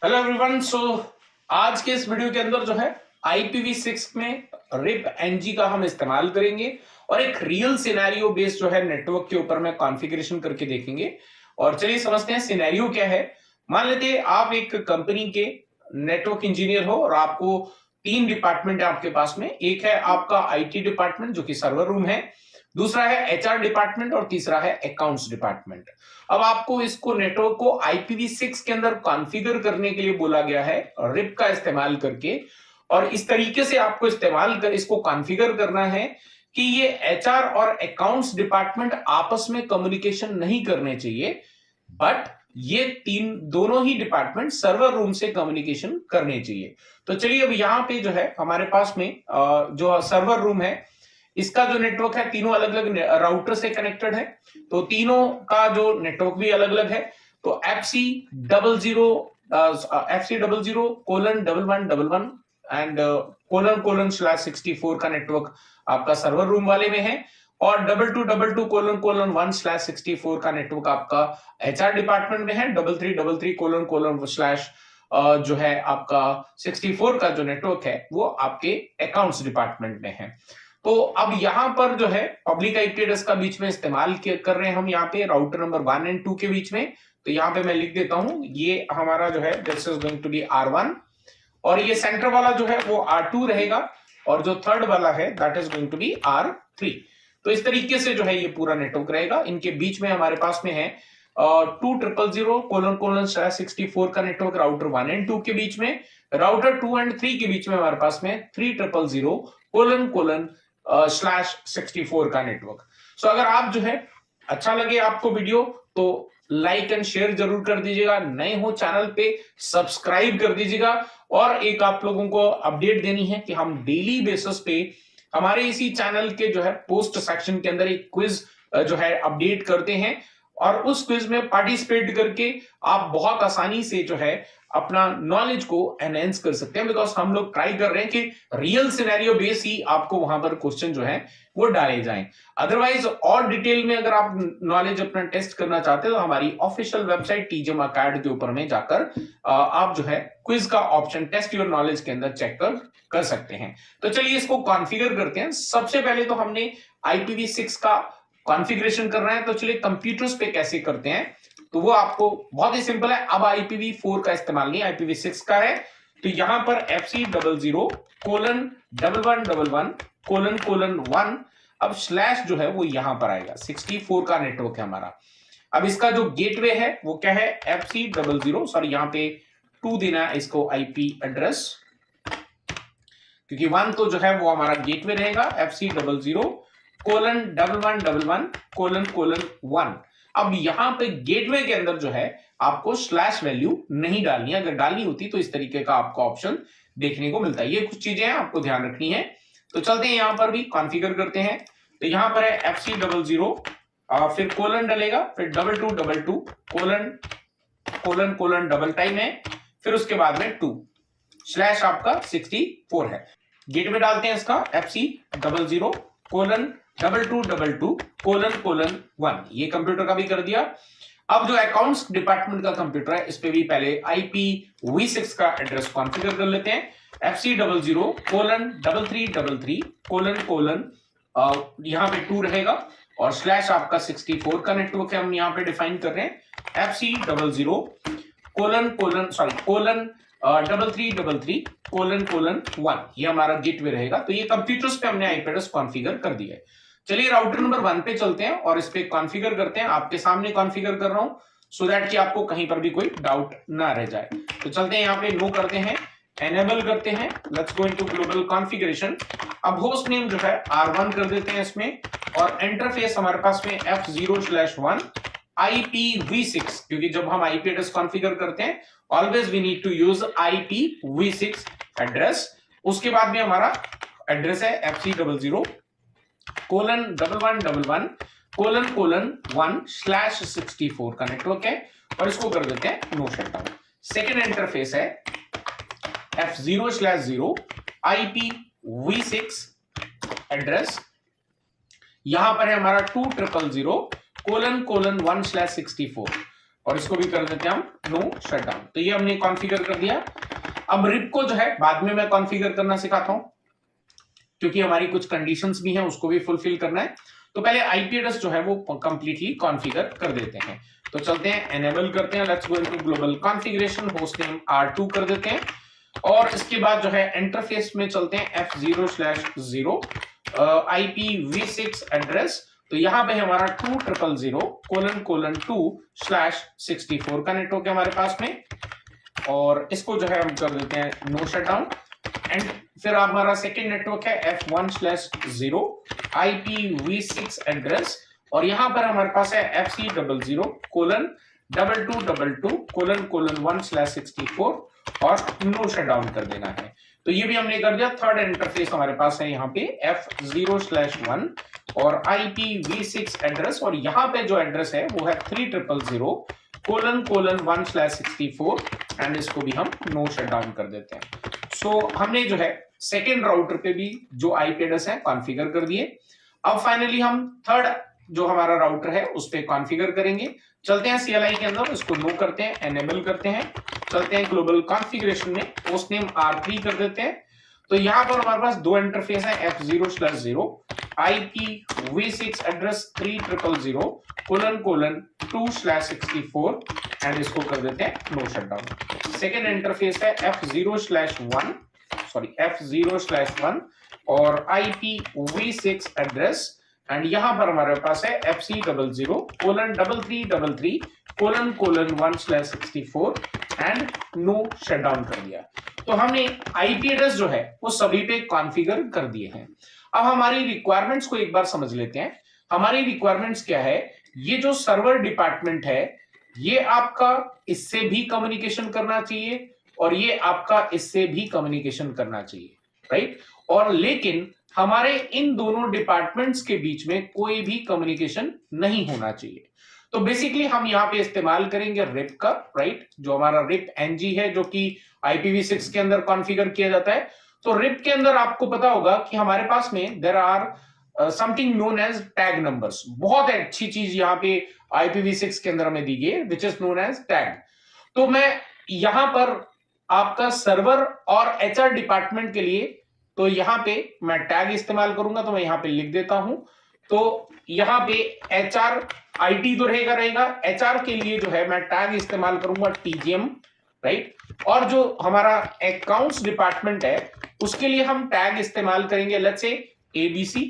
Hello everyone. आज के इस वीडियो के अंदर जो है IPv6 में रिप एनजी का हम इस्तेमाल करेंगे और एक रियल सिनेरियो बेस्ड जो है नेटवर्क के ऊपर में कॉन्फ़िगरेशन करके देखेंगे। और चलिए समझते हैं सिनेरियो क्या है। मान लेते हैं आप एक कंपनी के नेटवर्क इंजीनियर हो और आपको तीन डिपार्टमेंट है आपके पास में। एक है आपका आईटी डिपार्टमेंट जो कि सर्वर रूम है, दूसरा है एचआर डिपार्टमेंट और तीसरा है अकाउंट्स डिपार्टमेंट। अब आपको इसको नेटवर्क को IPv6 के अंदर कॉन्फ़िगर करने के लिए बोला गया है रिप का इस्तेमाल करके। और इस तरीके से आपको इस्तेमाल कर इसको कॉन्फ़िगर करना है कि ये एचआर और अकाउंट्स डिपार्टमेंट आपस में कम्युनिकेशन नहीं करने चाहिए, बट ये तीन दोनों ही डिपार्टमेंट सर्वर रूम से कम्युनिकेशन करने चाहिए। तो चलिए अब यहाँ पे जो है हमारे पास में जो सर्वर रूम है, इसका जो नेटवर्क है तीनों अलग अलग राउटर से कनेक्टेड है। तो तीनों का जो नेटवर्क भी अलग अलग है। तो FC00 colon 1111 and colon colon /64 का नेटवर्क आपका सर्वर रूम वाले में है। और 2222 कोलन कोलन 1/64 का नेटवर्क आपका एचआर डिपार्टमेंट में है। 3333 कोलन कोलन स्लैश जो है आपका 64 का जो नेटवर्क है वो आपके अकाउंट्स डिपार्टमेंट में है। तो अब यहां पर जो है पब्लिक आईपी एड्रेस का बीच में इस्तेमाल कर रहे हैं हम यहाँ पे राउटर नंबर 1 एंड 2 के बीच में। तो यहाँ पे मैं लिख देता हूं, ये हमारा जो है this is going to be R1 और ये सेंटर वाला जो है वो R2 रहेगा और जो थर्ड वाला है that is going to be R3। तो इस तरीके से जो है ये पूरा नेटवर्क रहेगा। इनके बीच में हमारे पास में है 2000 कोलन कोलन /64 का नेटवर्क राउटर 1 एंड 2 के बीच में। राउटर 2 एंड 3 के बीच में हमारे पास में 3000 कोलन कोलन /64 का नेटवर्क। सो अगर आप जो है अच्छा लगे आपको वीडियो तो लाइक एंड शेयर जरूर कर दीजिएगा, नए हो चैनल पे सब्सक्राइब कर दीजिएगा। और एक आप लोगों को अपडेट देनी है कि हम डेली बेसिस पे हमारे इसी चैनल के जो है पोस्ट सेक्शन के अंदर एक क्विज जो है अपडेट करते हैं और उस क्विज में पार्टिसिपेट करके आप बहुत आसानी से जो है अपना नॉलेज को एनहेंस कर सकते हैं। बिकॉज हम लोग ट्राई कर रहे हैं कि रियल सिनेरियो बेस ही आपको वहां पर क्वेश्चन जो है वो डाले जाएं। अदरवाइज और डिटेल में अगर आप नॉलेज अपना टेस्ट करना चाहते हैं तो हमारी ऑफिशियल वेबसाइट टीजीएम अकेडमी के ऊपर में जाकर आप जो है क्विज का ऑप्शन टेस्ट योर नॉलेज के अंदर चेक कर सकते हैं। तो चलिए इसको कॉन्फ़िगर करते हैं। सबसे पहले तो हमने IPv6 का कॉन्फ़िगरेशन करना है। तो चलिए कंप्यूटर्स पे कैसे करते हैं, तो वो आपको बहुत ही सिंपल है। अब IPv4 का इस्तेमाल नहीं, IPv6 का है। तो यहां पर FC00 कोलन 1111 कोलन कोलन 1, अब स्लैश जो है वो यहां पर आएगा। 64 का नेटवर्क है हमारा। अब इसका जो गेटवे है वो क्या है, FC00, सॉरी यहाँ पे 2 देना है इसको आईपी एड्रेस, क्योंकि 1 तो जो है वो हमारा गेटवे रहेगा। FC00 colon 1111 colon colon 1। अब यहां पे गेटवे के अंदर जो है आपको स्लैश वैल्यू नहीं डालनी है। अगर डालनी होती तो इस तरीके का आपको ऑप्शन देखने को मिलता है। ये कुछ चीजें हैं आपको ध्यान रखनी है। तो चलते हैं यहां पर भी कॉन्फ़िगर करते हैं। तो यहां पर है FC00 फिर कोलन डलेगा, फिर 2222 colon colon colon double time है, फिर उसके बाद में 2 स्लैश आपका 64 है। गेटवे डालते हैं इसका FC00 कोलन 2222 कोलन कोलन 1। ये कंप्यूटर का भी कर दिया। अब जो अकाउंट्स डिपार्टमेंट का कंप्यूटर है इस पे भी पहले IPv6 का एड्रेस कॉन्फ़िगर कर लेते हैं। FC00 कोलन 3333 कोलन कोलन यहां पे 2 रहेगा और स्लैश आपका 64 का नेटवर्क है हम यहां पे डिफाइन कर रहे हैं। FC00 colon colon sorry colon 3333 colon colon 1, ये हमारा गेटवे रहेगा। तो ये कंप्यूटर्स पे हमने आईपी एड्रेस कॉन्फ़िगर कर दिया है। चलिए राउटर नंबर 1 पे चलते हैं और इस पे कॉन्फ़िगर करते हैं। आपके सामने कॉन्फ़िगर कर रहा हूं सो दैट कि आपको कहीं पर भी कोई डाउट ना रह जाए। तो चलते हैं यहाँ पे नो करते हैं, एनेबल करते हैं, let's go into global configuration. अब होस्ट नेम जो है R1 कर देते हैं इसमें और इंटरफेस हमारे पास में F0/1 IPv6, क्योंकि जब हम आईपी एड्रेस कॉन्फ़िगर करते हैं always we need to use IPv6 address. उसके बाद में हमारा एड्रेस है FC00 कोलन 1111 कोलन कोलन 1/64 का नेटवर्क है और इसको कर देते हैं नो शटडाउन। सेकेंड इंटरफेस है F0/0 IPv6 एड्रेस। यहां पर है हमारा 2000 कोलन कोलन 1/64। और इसको भी कर देते हैं हम नो शटडाउन। तो ये हमने कॉन्फ़िगर कर दिया। अब रिप को जो है बाद में मैं कॉन्फ़िगर करना सिखाता हूं, क्योंकि हमारी कुछ कंडीशंस भी हैं, उसको भी फुलफिल करना है। तो पहले आईपी एड्रेस जो है वो कंप्लीटली कॉन्फ़िगर कर देते हैं। तो चलते हैं, एनेबल करते हैं, let's go into global configuration, host name R2 कर देते हैं, और इसके बाद जो है इंटरफेस में चलते हैं F0/0 IPv6 एड्रेस। तो यहां पे हमारा 2000:2/64 कनेक्ट हो गया हमारे पास में, और इसको जो है हम कर देते हैं नो शटडाउन। एंड फिर हमारा सेकेंड नेटवर्क है F1/0 IPv6 एड्रेस, और यहां पर हमारे पास है FC00:2222:1/64 और नो शटडाउन कर देना है। तो ये भी हमने कर दिया। थर्ड इंटरफेस हमारे पास है यहाँ पे F0/1 और IPv6 एड्रेस, और यहाँ पे जो एड्रेस है वो है 3000:1/64 एंड इसको भी हम नो शटडाउन कर देते हैं। सो हमने जो है सेकेंड राउटर पे भी जो आईपी एड्रेस है कॉन्फ़िगर कर दिए। अब फाइनली हम थर्ड जो हमारा राउटर है उस पे कॉन्फ़िगर करेंगे। चलते हैं CLI के अंदर, इसको नो करते हैं, एनेबल करते हैं, चलते हैं ग्लोबल कॉन्फ़िगरेशन में, होस्ट नेम R3 कर देते हैं। तो यहां पर हमारे पास दो इंटरफेस है F0/0 IPv6 एड्रेस 3000:2/64 एंड इसको कर देते हैं नो शटडाउन। सेकेंड इंटरफेस है F0/1 और IPv6 एड्रेस, एंड यहां पर हमारे पास है FC00:3333:1/64 एंड नो शटडाउन कर दिया। तो हमने आईपी एड्रेस जो है वो सभी पे कॉन्फ़िगर कर दिए हैं। अब हमारी रिक्वायरमेंट्स को एक बार समझ लेते हैं। हमारी रिक्वायरमेंट्स क्या है? ये जो सर्वर डिपार्टमेंट है ये आपका इससे भी कम्युनिकेशन करना चाहिए और ये आपका इससे भी कम्युनिकेशन करना चाहिए, राइट? और लेकिन हमारे इन दोनों डिपार्टमेंट्स के बीच में कोई भी कम्युनिकेशन नहीं होना चाहिए। तो बेसिकली हम यहाँ पे इस्तेमाल करेंगे रिप का, राइट? जो हमारा रिप NG है जो कि IPv6 के अंदर कॉन्फ़िगर किया जाता है। तो रिप के अंदर आपको पता होगा कि हमारे पास में there are something known as tag numbers. बहुत अच्छी चीज यहाँ पे IPv6 के अंदर हमें दी गई है which is known as tag. तो मैं यहां पर आपका सर्वर और HR डिपार्टमेंट के लिए तो यहां पे मैं टैग इस्तेमाल करूंगा, तो मैं यहां पे लिख देता हूं। तो यहां पे HR IT तो रहेगा, HR के लिए जो है मैं टैग इस्तेमाल करूंगा TGM, राइट? और जो हमारा अकाउंट्स डिपार्टमेंट है उसके लिए हम टैग इस्तेमाल करेंगे let's say ABC,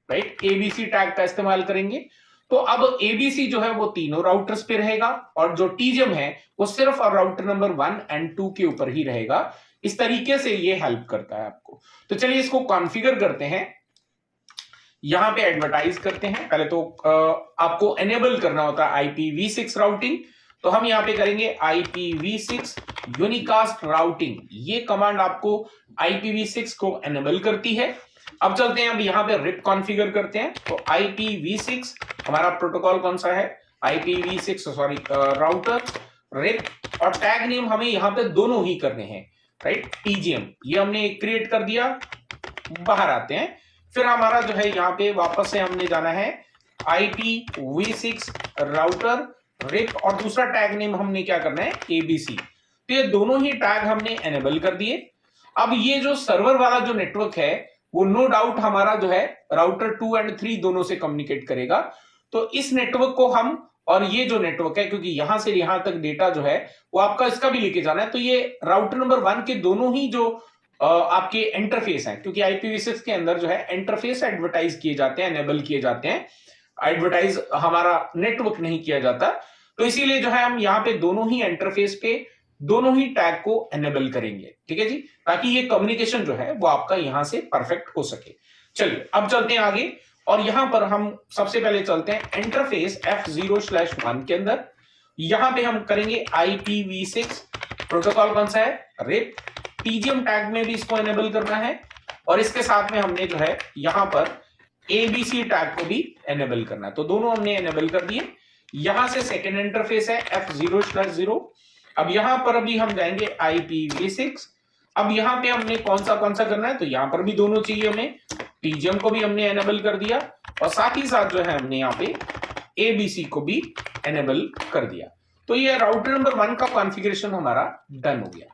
right? ABC tag का इस्तेमाल करेंगे। तो अब ABC जो है वो तीनों राउटर्स पे रहेगा और जो TGM है वो सिर्फ राउटर नंबर 1 और 2 के ऊपर ही रहेगा। इस तरीके से ये हेल्प करता है आपको। तो चलिए इसको कॉन्फ़िगर करते हैं। यहां पे एडवर्टाइज करते हैं। पहले तो आपको एनेबल करना होता है IPv6 राउटिंग, तो हम यहां पे करेंगे IPv6 यूनिकास्ट राउटिंग। ये कमांड आपको IPv6 को एनेबल करती है। अब चलते हैं, अब यहां पे रिप कॉन्फ़िगर करते हैं। तो IPv6 हमारा प्रोटोकॉल कौन सा है? IPv6 राउटर रिप और टैग नेम हमें यहां पे दोनों ही करने हैं, राइट? TGM ये हमने क्रिएट कर दिया। बाहर आते हैं, फिर हमारा जो है यहाँ पे वापस से हमने जाना है IPv6 राउटर रिप और दूसरा टैग नेम हमने क्या करना है? ABC। तो ये दोनों ही टैग हमने एनेबल कर दिए। अब ये जो सर्वर वाला जो नेटवर्क है वो नो डाउट हमारा जो है राउटर 2 और 3 दोनों से कम्युनिकेट करेगा। तो इस नेटवर्क को हम, और ये जो नेटवर्क है क्योंकि यहां से यहां तक डेटा जो है वो आपका इसका भी लेके जाना है, तो ये राउटर नंबर 1 के दोनों ही जो आपके इंटरफेस है, क्योंकि IPv6 के अंदर जो है इंटरफेस एडवर्टाइज किए जाते हैं, एनेबल किए जाते हैं, एडवर्टाइज हमारा नेटवर्क नहीं किया जाता। तो इसीलिए जो है हम यहाँ पे दोनों ही इंटरफेस पे दोनों ही टैग को एनेबल करेंगे, ठीक है जी, ताकि ये कम्युनिकेशन जो है वो आपका यहां से परफेक्ट हो सके। चलिए अब चलते हैं आगे, और यहां पर हम सबसे पहले चलते हैं इंटरफेस F0/1 के अंदर। यहां पे हम करेंगे IPv6 प्रोटोकॉल कौन सा है? रिप। TGM टैग में भी इसको एनेबल करना है और इसके साथ में हमने जो है यहां पर ABC टैग को भी एनेबल करना है। तो दोनों हमने एनेबल कर दिए। यहां से सेकेंड इंटरफेस है F0/0। अब यहां पर अभी हम जाएंगे IPv6। अब यहां पे हमने कौन सा करना है? तो यहां पर भी दोनों चाहिए हमें। TGM को भी हमने एनेबल कर दिया और साथ ही साथ जो है हमने यहाँ पे ABC को भी एनेबल कर दिया। तो ये राउटर नंबर 1 का कॉन्फ़िगरेशन हमारा डन हो गया।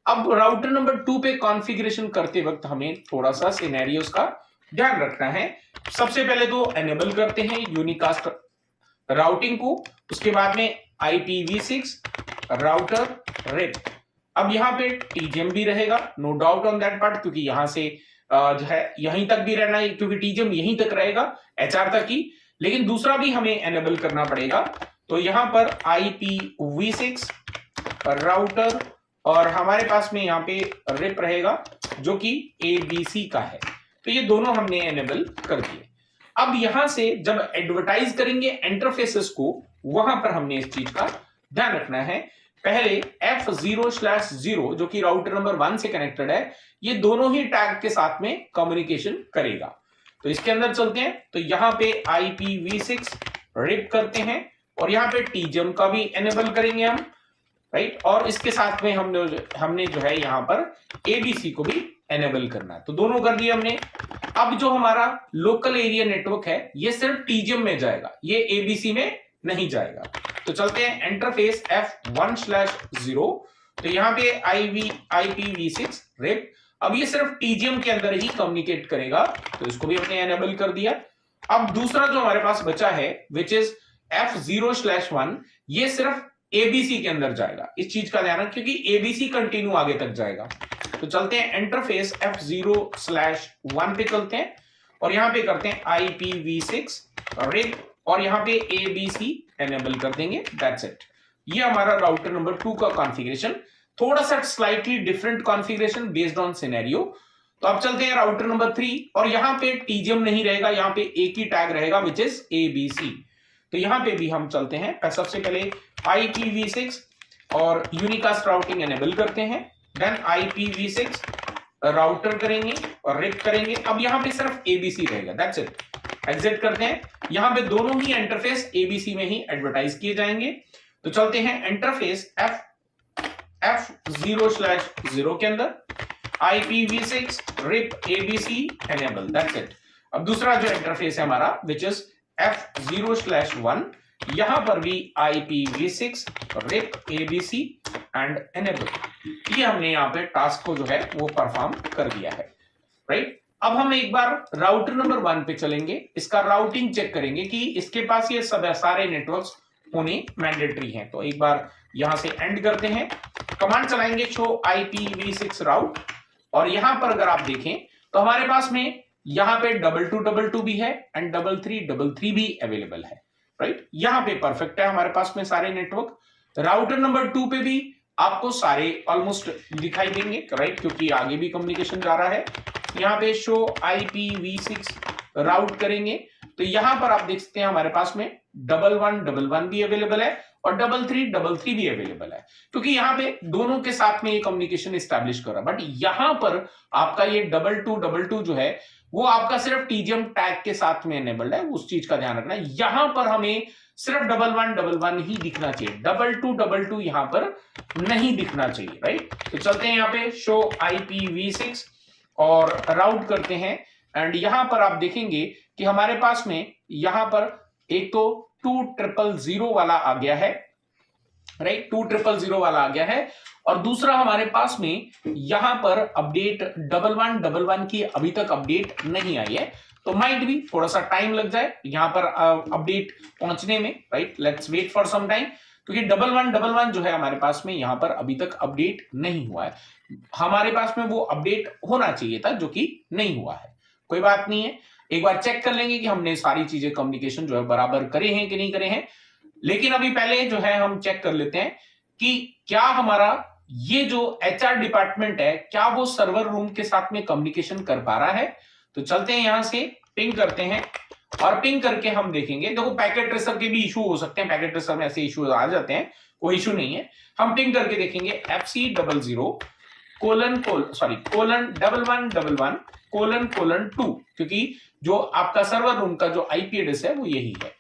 अब राउटर नंबर 2 पे कॉन्फ़िगरेशन करते वक्त हमें थोड़ा सा सिनेरियोस का ध्यान रखना है। सबसे पहले तो एनेबल करते हैं यूनिकास्ट राउटिंग को, उसके बाद में IPv6 राउटर रिप। अब यहाँ पे TGM भी रहेगा, no doubt on that part, क्योंकि यहां से जो है यहीं तक भी रहना है, क्योंकि TGM यहीं तक रहेगा, HR तक ही। लेकिन दूसरा भी हमें एनेबल करना पड़ेगा, तो यहां पर IPv6 राउटर और हमारे पास में यहाँ पे रिप रहेगा जो कि ABC का है। तो ये दोनों हमने एनेबल कर दिए। अब यहां से जब एडवर्टाइज करेंगे इंटरफेसेस को, वहां पर हमने इस चीज का ध्यान रखना है। पहले F0/0 जो कि राउटर नंबर 1 से कनेक्टेड है, ये दोनों ही टैग के साथ में कम्युनिकेशन करेगा। तो इसके अंदर चलते हैं, तो यहां पे IPv6 रिप करते हैं और यहां पे TGM का भी एनेबल करेंगे हम, राइट। और इसके साथ में हमने जो है यहां पर ABC को भी एनेबल करना है, तो दोनों कर दिए हमने। अब जो हमारा लोकल एरिया नेटवर्क है, ये सिर्फ TGM में जाएगा, ये ABC में नहीं जाएगा। तो चलते हैं इंटरफेस F1/0, तो यहां पे IPv6 रिप, अब ये सिर्फ TGM के अंदर ही कम्युनिकेट करेगा, तो इसको भी हमने एनेबल कर दिया। अब दूसरा जो हमारे पास बचा है विच इज F0/1, ये सिर्फ ABC के अंदर जाएगा। इस चीज का ध्यान रखें क्योंकि ABC कंटिन्यू आगे तक जाएगा। तो चलते हैं इंटरफेस F0/1 पे चलते हैं और यहां पे करते हैं IPv6 रिप और यहां पे ABC एनेबल कर देंगे, दैट्स इट। ये हमारा राउटर नंबर 2 का कॉन्फ़िगरेशन, थोड़ा सा slightly different configuration based on scenario. तो अब चलते हैं राउटर नंबर 3 और यहां पे TGM नहीं रहेगा, यहां पे एक ही टैग रहेगा विच इज ABC। तो यहां पे भी हम चलते हैं, सबसे पहले IPv6 और यूनिकास्ट राउटिंग एनेबल करते हैं, देन IPv6 राउटर करेंगे और रिप करेंगे। अब यहां पे सिर्फ ABC रहेगा, दैट्स इट। एग्जिट करते हैं, यहां पे दोनों ही इंटरफेस ABC में ही एडवर्टाइज किए जाएंगे। तो चलते हैं इंटरफेस F0/0 के अंदर IPv6 RIP ABC enable, that's it. अब दूसरा जो इंटरफेस है हमारा विच इज F0/1, यहां पर भी IPv6 RIP ABC and enable. ये हमने यहाँ पे टास्क को जो है वो परफॉर्म कर दिया है, राइट। अब हम एक बार राउटर नंबर 1 पे चलेंगे, इसका राउटिंग चेक करेंगे कि इसके पास ये सब सारे नेटवर्क्स होने मैंडेटरी हैं। तो एक बार यहां से एंड करते हैं, कमांड चलाएंगे शो IPv6 राउट, और यहां पर अगर आप देखें तो हमारे पास में यहां पे 2222 भी है एंड 3333 भी अवेलेबल है, राइट। यहां पे परफेक्ट है हमारे पास में सारे नेटवर्क। राउटर नंबर 2 पे भी आपको सारे ऑलमोस्ट दिखाई देंगे, राइट, क्योंकि आगे भी कम्युनिकेशन जा रहा है। यहाँ पे शो IPv6 राउट करेंगे तो यहां पर आप देख सकते हैं हमारे पास में 1111 भी अवेलेबल है और 3333 भी अवेलेबल है, क्योंकि यहाँ पे दोनों के साथ में ये कम्युनिकेशन स्टैब्लिश कर रहा है। बट यहां पर आपका ये 2222 जो है वो आपका सिर्फ TGM टैग के साथ में एनेबल्ड है, उस चीज का ध्यान रखना है। यहां पर हमें सिर्फ 1111 ही दिखना चाहिए, 2222 यहां पर नहीं दिखना चाहिए, राइट। तो चलते हैं यहाँ पे शो IPv6 और राउट करते हैं एंड यहां पर आप देखेंगे कि हमारे पास में यहां पर एक तो 2000 वाला आ गया है, राइट, 2000 वाला आ गया है, और दूसरा हमारे पास में यहां पर अपडेट 1111 की अभी तक अपडेट नहीं आई है, तो माइट भी थोड़ा सा टाइम लग जाए यहां पर अपडेट पहुंचने में, right. Let's wait for some time, क्योंकि 1111 जो है हमारे पास में यहां पर अभी तक अपडेट नहीं हुआ है। हमारे पास में वो अपडेट होना चाहिए था जो कि नहीं हुआ है। कोई बात नहीं है, एक बार चेक कर लेंगे कि हमने सारी चीजें कम्युनिकेशन जो है बराबर करे हैं कि नहीं करे हैं। लेकिन अभी पहले जो है हम चेक कर लेते हैं कि क्या हमारा ये जो HR डिपार्टमेंट है क्या वो सर्वर रूम के साथ में कम्युनिकेशन कर पा रहा है। तो चलते हैं यहां से पिंग करते हैं और पिंग करके हम देखेंगे। देखो पैकेट ट्रेसर के भी इशू हो सकते हैं, पैकेट ट्रेसर में ऐसे इशू आ जाते हैं, कोई इशू नहीं है। हम पिंग करके देखेंगे FC00:1111:2, क्योंकि जो आपका सर्वर रूम का जो IP एड्रेस है वो यही है।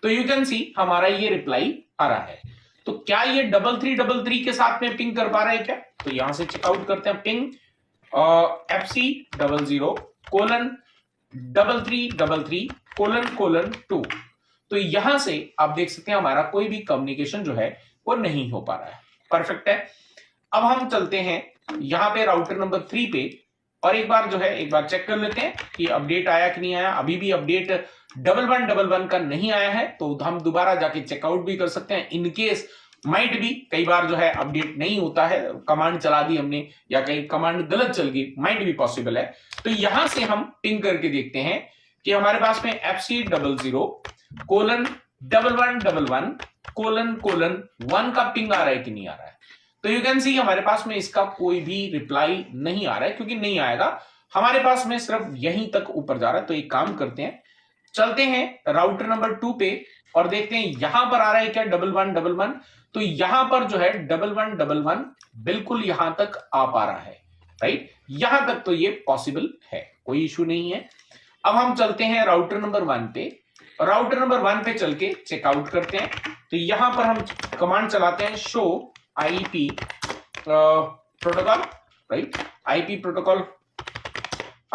तो यू कैन सी हमारा ये रिप्लाई आ रहा है। तो क्या ये 3333 के साथ में पिंग कर पा रहा है क्या? तो यहां से चेकआउट करते हैं, पिंग FC00:3333:2। तो यहां से आप देख सकते हैं हमारा कोई भी कम्युनिकेशन जो है वो नहीं हो पा रहा है। परफेक्ट है। अब हम चलते हैं यहां पे राउटर नंबर 3 पे और एक बार चेक कर लेते हैं कि अपडेट आया कि नहीं आया। अभी भी अपडेट 1111 का नहीं आया है, तो हम दोबारा जाके चेकआउट भी कर सकते हैं। इनकेस माइट भी कई बार अपडेट नहीं होता है, कमांड चला दी हमने या कहीं कमांड गलत चल गई, माइट भी पॉसिबल है। तो यहां से हम पिंग करके देखते हैं कि हमारे पास में FC00:1111:1 का पिंग आ रहा है कि नहीं आ रहा है। तो यू कैन सी हमारे पास में इसका कोई भी रिप्लाई नहीं आ रहा है, क्योंकि नहीं आएगा, हमारे पास में सिर्फ यहीं तक ऊपर जा रहा है। तो एक काम करते हैं, चलते हैं राउटर नंबर 2 पे और देखते हैं यहां पर आ रहा है क्या 1111। तो यहां पर 1111 बिल्कुल यहां तक आ पा रहा है, राइट। यहां तक तो ये पॉसिबल है, कोई इशू नहीं है। अब हम चलते हैं राउटर नंबर 1 पे, राउटर नंबर 1 पे चल के चेकआउट करते हैं। तो यहां पर हम कमांड चलाते हैं show IP protocol, right, IP protocol,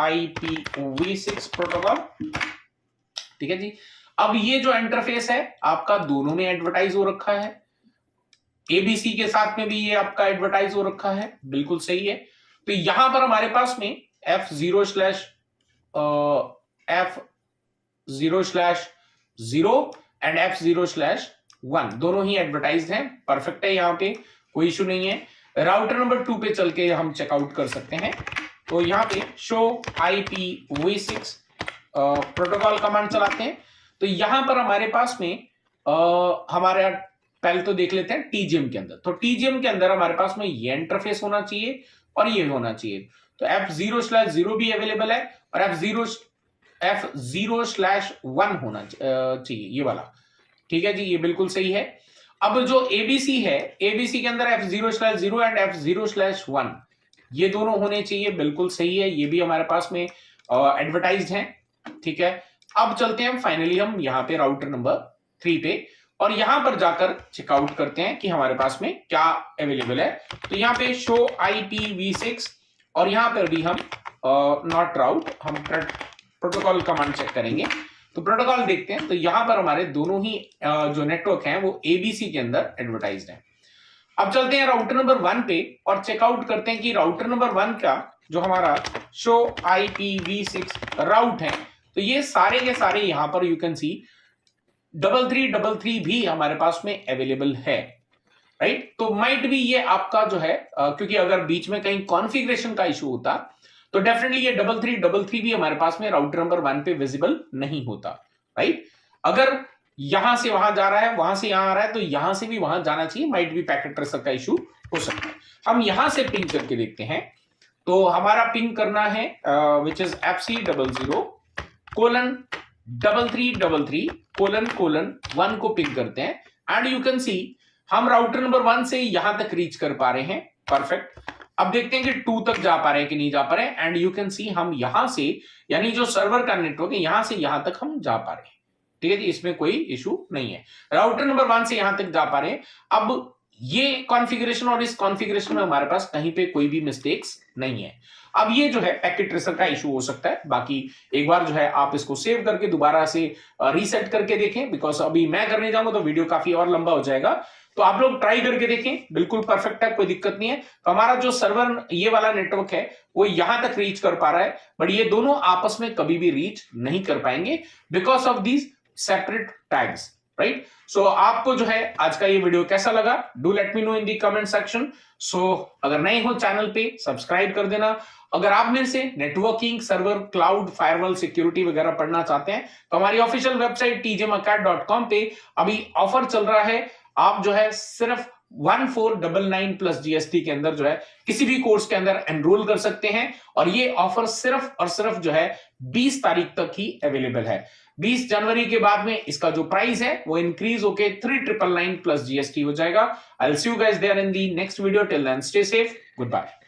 IPv6 protocol, ठीक है जी। अब ये जो इंटरफेस है आपका दोनों में एडवर्टाइज हो रखा है, एबीसी के साथ में भी ये आपका एडवर्टाइज हो रखा है, बिल्कुल सही है। तो यहां पर हमारे पास में F0/0 एंड F0/1 दोनों ही एडवर्टाइज हैं। परफेक्ट है, यहां पे कोई इशू नहीं है। राउटर नंबर 2 पे चल के हम चेकआउट कर सकते हैं। तो यहां पे शो IPv6 प्रोटोकॉल कमांड चलाते हैं। तो यहां पर हमारे पास में हमारे पहले तो देख लेते हैं टीजीएम के अंदर। तो टीजीएम के अंदर हमारे पास में ये इंटरफेस होना चाहिए और ये होना चाहिए। तो F0/0 भी अवेलेबल है और F0/1 होना चाहिए, ये वाला, ठीक है जी, ये बिल्कुल सही है। अब जो एबीसी है, एबीसी के अंदर F0/0 एंड F0/1 ये दोनों होने चाहिए, बिल्कुल सही है। ये भी हमारे पास में एडवर्टाइज्ड हैं, ठीक है। अब चलते हैं फाइनली हम यहाँ पे राउटर नंबर 3 पे और यहां पर जाकर चेकआउट करते हैं कि हमारे पास में क्या अवेलेबल है। तो यहाँ पे शो IPv6 और यहां पर भी हम नॉट राउट, हम प्रोटोकॉल कमांड चेक करेंगे। तो प्रोटोकॉल देखते हैं। तो यहां पर हमारे दोनों ही जो नेटवर्क हैं वो एबीसी के अंदर एडवर्टाइज्ड हैं। अब चलते हैं राउटर नंबर 1 पे और चेकआउट करते हैं कि राउटर नंबर 1 का जो हमारा शो IPv6 राउट है, तो ये सारे के सारे यहां पर यू कैन सी 3333 भी हमारे पास में अवेलेबल है, राइट। तो माइट भी ये आपका क्योंकि अगर बीच में कहीं कॉन्फ़िगरेशन का इशू होता तो डेफिनेटली ये 3333 भी हमारे पास में राउटर नंबर 1 पे विजिबल नहीं होता, राइट। अगर यहां से वहां जा रहा है, वहां से यहां आ रहा है, तो यहां से भी वहां जाना चाहिए, माइट भी पैकेट ट्रेसर का इशू हो सकता है। हम यहां से पिंग करके देखते हैं। तो हमारा पिंग करना है विच इज FC00:3333:1 को पिंग करते हैं एंड यू कैन सी हम राउटर नंबर 1 से यहां तक रीच कर पा रहे हैं। परफेक्ट। अब देखते हैं कि 2 तक जा पा रहे हैं कि नहीं जा पा रहे हैं एंड यू कैन सी हम यहां से, यानी जो सर्वर का नेटवर्क है, यहां से यहां तक हम जा पा रहे हैं, ठीक है जी, इसमें कोई इशू नहीं है। राउटर नंबर 1 से यहां तक जा पा रहे हैं। अब ये कॉन्फ़िगरेशन और इस कॉन्फ़िगरेशन में हमारे पास कहीं पे कोई भी मिस्टेक्स नहीं है। अब ये पैकेट ट्रेसर का इशू हो सकता है। बाकी एक बार आप इसको सेव करके दोबारा से रीसेट करके देखें, बिकॉज अभी मैं करने जाऊंगा तो वीडियो काफी और लंबा हो जाएगा। तो आप लोग ट्राई करके देखें, बिल्कुल परफेक्ट है, कोई दिक्कत नहीं है। तो हमारा जो सर्वर ये वाला नेटवर्क है वो यहां तक रीच कर पा रहा है, बट ये दोनों आपस में कभी भी रीच नहीं कर पाएंगे because of these separate tags, right. So आपको आज का ये वीडियो कैसा लगा, do let me know in the comment section. So अगर नए हो चैनल पे सब्सक्राइब कर देना। अगर आप मेरे से networking, server, cloud, firewall, security वगैरह पढ़ना चाहते हैं तो हमारी ऑफिशियल वेबसाइट tgmacad.com पे अभी ऑफर चल रहा है। आप सिर्फ 1499 प्लस GST के अंदर किसी भी कोर्स के अंदर एनरोल कर सकते हैं और ये ऑफर सिर्फ और सिर्फ 20 तारीख तक ही अवेलेबल है। 20 जनवरी के बाद में इसका जो प्राइस है वो इंक्रीज होके 3999 प्लस GST हो जाएगा। I will see you guys there in the next video. Till then stay safe, good bye.